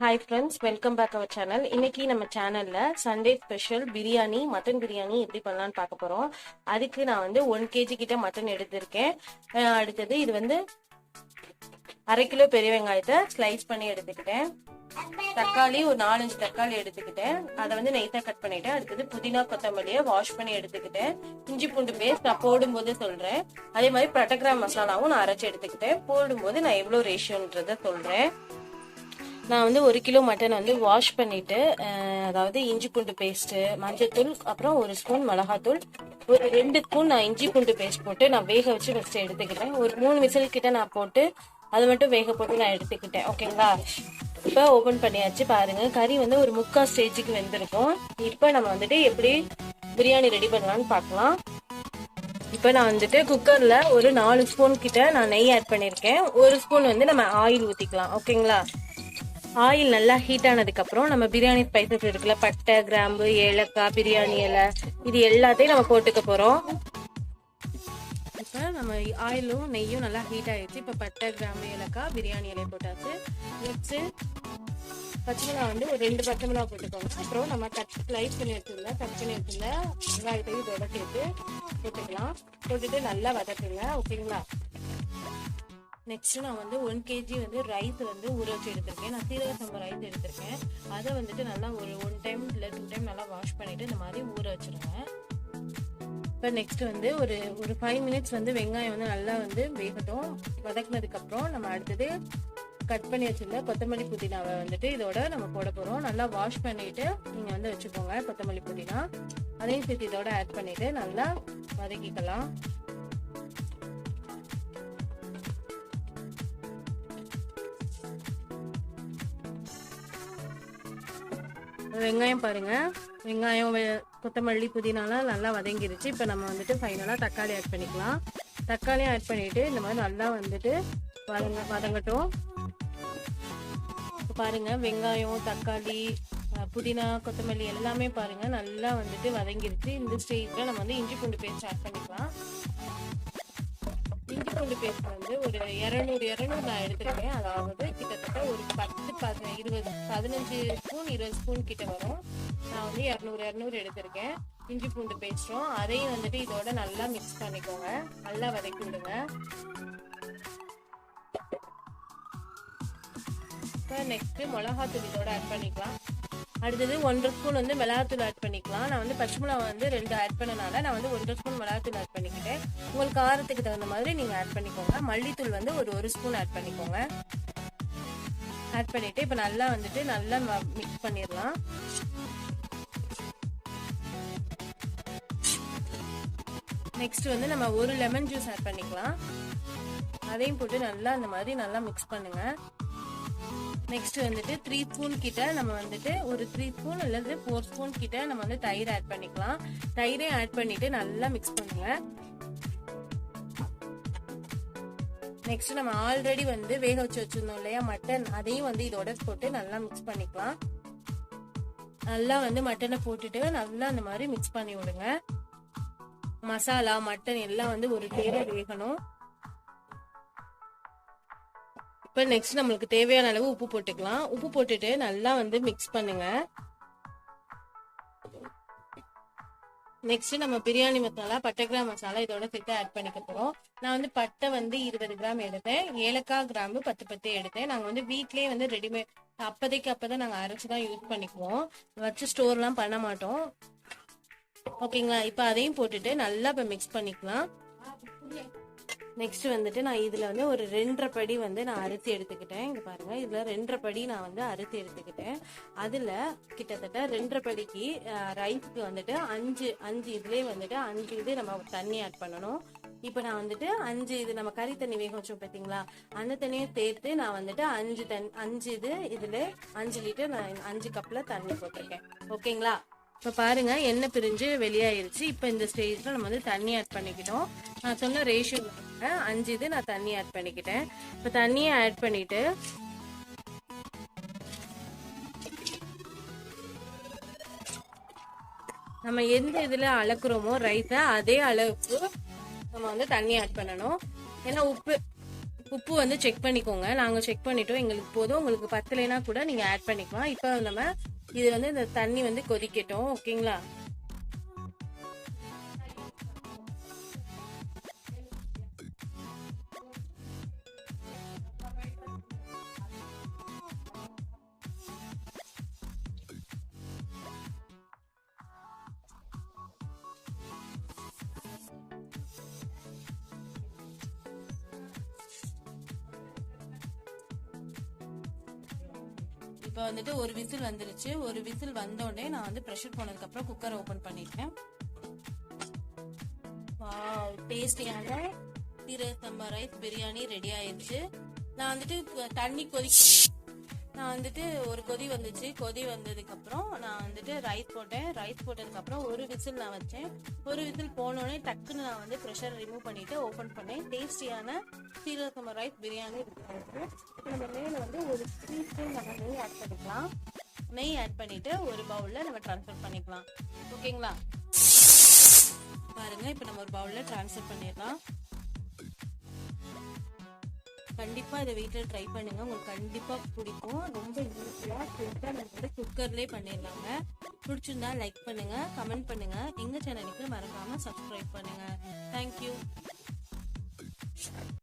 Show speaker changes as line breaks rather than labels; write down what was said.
Hi friends, welcome back our channel. இன்னைக்கு நம்ம சேனல்ல Sunday special biryani, mutton biryani எப்படி பண்ணலாம்னு பார்க்க போறோம். அதுக்கு நான் வந்து 1 kg கிட்ட மட்டன் எடுத்திருக்கேன். அடுத்தது இது வந்து 1/2 கிலோ பெரிய வெங்காயத்தை ஸ்லைஸ் பண்ணி எடுத்துக்கிட்டேன். தக்காளி ஒரு 4-5 தக்காளி எடுத்துக்கிட்டேன். அதை வந்து நைஸா கட் பண்ணிட்டேன். அடுத்தது புதினா கொத்தமல்லியை வாஷ் பண்ணி எடுத்துக்கிட்டேன். இஞ்சி பூண்டு பேஸ்ட் நான் போடும்போது சொல்றேன். அதே மாதிரி பட்டை மசாலாவும் நான் அரைச்சி எடுத்துக்கிட்டேன். போடும்போது நான் எவ்வளோ ரேஷியோன்றத சொல்றேன். நான் வந்து 1 கிலோ மட்டன் வந்து வாஷ் பண்ணிட்டு, அதாவது இஞ்சி பூண்டு பேஸ்ட்டு, மஞ்சத்தூள், அப்புறம் 1 ஸ்பூன் மிளகாத்தூள், ஒரு 2 ஸ்பூன் நான் இஞ்சி பூண்டு பேஸ்ட் போட்டு நான் வேக வச்சு ஃபஸ்ட்டு எடுத்துக்கிட்டேன். ஒரு 3 விசில் கிட்ட நான் போட்டு அது மட்டும் வேக போட்டு நான் எடுத்துக்கிட்டேன். ஓகேங்களா? இப்போ ஓப்பன் பண்ணியாச்சு. பாருங்க, கறி வந்து ஒரு 3/4 ஸ்டேஜுக்கு வெந்திருக்கும். இப்போ நம்ம வந்துட்டு எப்படி பிரியாணி ரெடி பண்ணலாம்னு பார்க்கலாம். இப்போ நான் வந்துட்டு குக்கரில் ஒரு 4 ஸ்பூன் கிட்ட நான் நெய் ஆட் பண்ணியிருக்கேன். 1 ஸ்பூன் வந்து நம்ம ஆயில் ஊற்றிக்கலாம். ஓகேங்களா? ஆயில் நல்லா ஹீட் ஆனதுக்கப்புறம் நம்ம பிரியாணி ஸ்பைசஸ் இருக்குல்ல, பட்டை, கிராம்பு, ஏலக்காய், பிரியாணி இலை, இது எல்லாத்தையும் நம்ம போட்டுக்க போகிறோம். இப்போ நம்ம ஆயிலும் நெய்யும் நல்லா ஹீட் ஆகிடுச்சு. இப்போ பட்டை, கிராம்பு, ஏலக்காய், பிரியாணி இலையை போட்டாச்சு. நெக்ஸ்ட்டு பச்சை மிளகா வந்து ஒரு 2 பச்சை மிளகா போட்டுக்கோங்க. அப்புறம் நம்ம கட் பண்ணி வச்சுருந்த வெங்காயத்தையும் இதோட சேர்த்து போட்டுக்கலாம். போட்டுட்டு நல்லா வதக்குங்க. ஓகேங்களா? நெக்ஸ்ட் நான் வந்து 1 kg வந்து ரைஸ் வந்து ஊற வச்சு எடுத்திருக்கேன். நான் சீரக சம்பா ரைஸ் எடுத்திருக்கேன். அதை வந்துட்டு நல்லா ஒரு 1 டைம் இல்லை 2 டைம் நல்லா வாஷ் பண்ணிட்டு இந்த மாதிரி ஊற வச்சிருங்க. இப்போ நெக்ஸ்ட் வந்து ஒரு 5 மினிட்ஸ் வந்து வெங்காயம் வந்து நல்லா வந்து வேகட்டும். வதக்குனதுக்கு அப்புறம் நம்ம அடுத்தது கட் பண்ணி வச்சிருந்த கொத்தமல்லி புதினாவை வந்துட்டு இதோட நம்ம போட போறோம். நல்லா வாஷ் பண்ணிட்டு நீங்க வந்து வச்சுக்கோங்க. கொத்தமல்லி புதினா அதையும் சேர்த்து இதோட ஆட் பண்ணிட்டு நல்லா வதக்கிக்கலாம். வெங்காயம் பாருங்க, வெங்காயம் கொத்தமல்லி புதினாலாம் நல்லா வதங்கிருச்சு. இப்போ நம்ம வந்துட்டு ஃபைனலாக தக்காளி ஆட் பண்ணிக்கலாம். தக்காளியும் ஆட் பண்ணிட்டு இந்த மாதிரி நல்லா வந்துட்டு வதங்கட்டும். இப்போ பாருங்க, வெங்காயம், தக்காளி, புதினா, கொத்தமல்லி எல்லாமே பாருங்க நல்லா வந்துட்டு வதங்கிருச்சு. இந்த ஸ்டேஜ்ல நம்ம வந்து இஞ்சி பூண்டு பேஸ்ட் ஆட் பண்ணிக்கலாம். இஞ்சி பூண்டு பேஸ்ட் வந்து ஒரு 200 நான் எடுத்துருக்கேன். அதாவது கிட்டத்தட்ட ஒரு 15 ஸ்பூன் 20 ஸ்பூன் கிட்ட வரும். நான் வந்து 200 எடுத்திருக்கேன். இஞ்சி பூண்டு பேஸ்ட்டும் அதையும் வந்துட்டு இதோட நல்லா மிக்ஸ் பண்ணிக்கோங்க. நல்லா வதக்கி விடுங்க. நெக்ஸ்ட் மிளகாத்தூள் இதோட ஆட் பண்ணிக்கலாம். அடுத்தது 1.5 ஸ்பூன் வந்து மிளகாத்தூள் ஆட் பண்ணிக்கலாம். நான் வந்து பச்சை மிளகா வந்து 2 ஆட் பண்ணனால நான் வந்து 1.5 ஸ்பூன் மிளகாத்தூள் ஆட் பண்ணிக்கிட்டேன். உங்களுக்கு காரத்துக்கு தகுந்த மாதிரி நீங்க ஆட் பண்ணிக்கோங்க. மல்லித்தூள் வந்து ஒரு 1 ஸ்பூன் ஆட் பண்ணிக்கோங்க. ஆட் பண்ணிட்டு இப்போ நல்லா வந்துட்டு நல்லா மிக்ஸ் பண்ணிடலாம். நெக்ஸ்ட் வந்து நம்ம ஒரு லெமன் ஜூஸ் ஆட் பண்ணிக்கலாம். அதையும் போட்டு நல்லா அந்த மாதிரி நல்லா மிக்ஸ் பண்ணுங்க. நெக்ஸ்ட் வந்துட்டு 3 ஸ்பூன் கிட்ட நம்ம வந்துட்டு ஒரு 3 ஸ்பூன் அல்லது 4 ஸ்பூன் கிட்ட நம்ம வந்து தயிர் ஆட் பண்ணிக்கலாம். தயிரையும் ஆட் பண்ணிட்டு நல்லா மிக்ஸ் பண்ணுங்க. நெக்ஸ்ட் நம்ம ஆல்ரெடி வந்து வேக வச்சு வச்சிருந்தோம் இல்லையா மட்டன், அதையும் வந்து இதோட போட்டு நல்லா மிக்ஸ் பண்ணிக்கலாம். நல்லா வந்து மட்டனை போட்டுட்டு நல்லா அந்த மாதிரி மிக்ஸ் பண்ணி விடுங்க. மசாலா மட்டன் எல்லாம் வந்து ஒரு தேவை வேகணும். இப்போ நெக்ஸ்ட் நம்மளுக்கு தேவையான அளவு உப்பு போட்டுக்கலாம். உப்பு போட்டுட்டு நல்லா வந்து மிக்ஸ் பண்ணுங்க. நெக்ஸ்ட் நம்ம பிரியாணி மசாலா, பட்டை கிராம் மசாலா இதோட சேர்த்து ஆட் பண்ணிக்க போறோம். நான் வந்து பட்டை வந்து 20 கிராம் எடுத்தேன். ஏலக்காய், கிராம்பு 10 எடுத்தேன். நாங்கள் வந்து வீட்லேயே வந்து ரெடிமேட் அப்பதான் நாங்கள் அரைச்சுதான் யூஸ் பண்ணிக்குவோம். வச்சு ஸ்டோர்லாம் பண்ண மாட்டோம். ஓகேங்களா? இப்போ அதையும் போட்டுட்டு நல்லா இப்போ மிக்ஸ் பண்ணிக்கலாம். நெக்ஸ்ட் வந்துட்டு நான் இதுல வந்து ஒரு 2.5 படி வந்து நான் அரிசி எடுத்துக்கிட்டேன். இங்க பாருங்க, இதுல 2.5 படி நான் வந்து அரிசி எடுத்துக்கிட்டேன். அதுல கிட்டத்தட்ட 2.5 படிக்கு ரைஸ்க்கு வந்துட்டு 5 இதுலயே வந்துட்டு 5 இது நம்ம தண்ணி ஆட் பண்ணணும். இப்போ நான் வந்துட்டு 5 இது நம்ம கறி தண்ணி வேக வச்சோம் பார்த்தீங்களா, அந்த தண்ணியை சேர்த்து நான் வந்துட்டு 5 இதுல 5 லிட்டர் நான் 5 கப்ல தண்ணி போட்டிருக்கேன். ஓகேங்களா? இப்போ பாருங்க, எண்ணெய் பிரிஞ்சு வெளியாயிருச்சு. இப்போ இந்த ஸ்டேஜ்ல நம்ம வந்து தண்ணி ஆட் பண்ணிக்கிட்டோம். நான் சொன்ன ரேஷியோ 5 இது நான் தண்ணி ஆட் பண்ணிக்கிட்டேன். இப்போ தண்ணியை ஆட் பண்ணிட்டு நம்ம எந்த இதுல அளக்குறோமோ ரைஸை அதே அளவுக்கு நம்ம வந்து தண்ணி ஆட் பண்ணணும். ஏன்னா உப்பு உப்பு வந்து செக் பண்ணிக்கோங்க. நாங்க செக் பண்ணிட்டோம், எங்களுக்கு போதும். உங்களுக்கு பத்தலைனா கூட நீங்க ஆட் பண்ணிக்கலாம். இப்போ நம்ம இது வந்து இந்த தண்ணி வந்து கொதிக்கட்டும். ஓகேங்களா? இப்போ வந்துட்டு ஒரு விசில் வந்துருச்சு. ஒரு விசில் வந்தோடனே நான் வந்து ப்ரெஷர் போனதுக்கு அப்புறம் குக்கரை ஓபன் பண்ணிட்டேன். வாவ், டேஸ்டியான சீரக சம்பா ரைஸ் பிரியாணி ரெடி ஆயிடுச்சு. நான் வந்துட்டு ஒரு கொதி வந்துச்சு. கொதி வந்ததுக்கு அப்புறம் நான் வந்துட்டு ரைஸ் போட்டேன். ரைஸ் போட்டதுக்கு அப்புறம் ஒரு விசில் நான் வச்சேன். ஒரு விசில் போனோடனே டக்குன்னு நான் வந்து ப்ரெஷர் ரிமூவ் பண்ணிட்டு ஓபன் பண்ணேன். டேஸ்டியான சீரக சம்பா ரைஸ் பிரியாணி இருக்கு. நம்ம மேல வந்து ஒரு 3 ஸ்பூன் நம்ம நெய் ஆட் பண்ணிக்கலாம். நெய் ஆட் பண்ணிட்டு ஒரு பவுல்ல நம்ம ட்ரான்ஸ்ஃபர் பண்ணிக்கலாம். ஓகேங்களா? பாருங்க, இப்போ நம்ம ஒரு பவுல்ல ட்ரான்ஸ்ஃபர் பண்ணிடலாம். கண்டிப்பா இதை வீட்டில் ட்ரை பண்ணுங்க, உங்களுக்கு கண்டிப்பா பிடிக்கும். ரொம்ப ஈஸியா நம்ம குக்கர்லேயே பண்ணிடலாங்க. பிடிச்சிருந்தா லைக் பண்ணுங்க, கமெண்ட் பண்ணுங்க, எங்க சேனலுக்கு மறக்காம சப்ஸ்கிரைப் பண்ணுங்க. தேங்க்யூ.